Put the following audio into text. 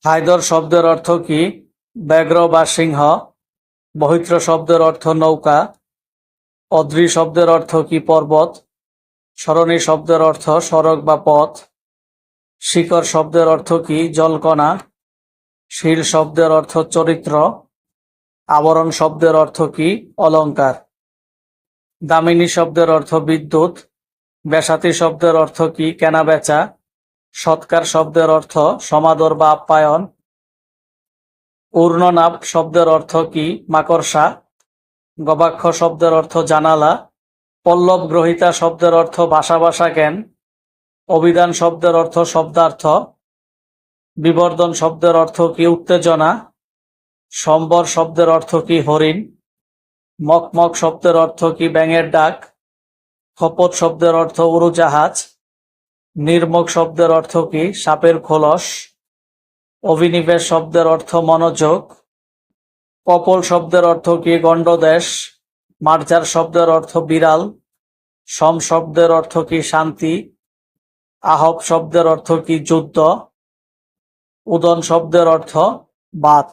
হায়দর শব্দের অর্থ কি? ব্যাঘ্র বা সিংহ। বহিত্র শব্দের অর্থ নৌকা। অদ্রি শব্দের অর্থ কি? পর্বত। সরণি শব্দের অর্থ সড়ক বা পথ। শিকড় শব্দের অর্থ কি? জলকণা। শীল শব্দের অর্থ চরিত্র। আবরণ শব্দের অর্থ কি? অলংকার। দামিনী শব্দের অর্থ বিদ্যুৎ। বেসাতি শব্দের অর্থ কি? কেনাবেচা। সৎকার শব্দের অর্থ সমাদর বা আপ্যায়ন। ঊর্ণনাভ শব্দের অর্থ কি? মাকড়সা। গবাক্ষ শব্দের অর্থ জানালা। পল্লব গ্রহিতা শব্দের অর্থ ভাষা জ্ঞান। অভিধান শব্দের অর্থ শব্দার্থ। বিবর্ধন শব্দের অর্থ কি? উত্তেজনা। সম্বর শব্দের অর্থ কি? হরিণ। মকমক শব্দের অর্থ কি? ব্যাঙের ডাক। খপত শব্দের অর্থ উড়োজাহাজ। নির্মক শব্দের অর্থ কি? সাপের খোলস। অভিনিবেশ শব্দের অর্থ মনোযোগ। কপল শব্দের অর্থ কি? গণ্ডদেশ। মার্জার শব্দের অর্থ বিড়াল। সম শব্দের অর্থ কি? শান্তি। আহব শব্দের অর্থ কি? যুদ্ধ। উদন শব্দের অর্থ ভাত।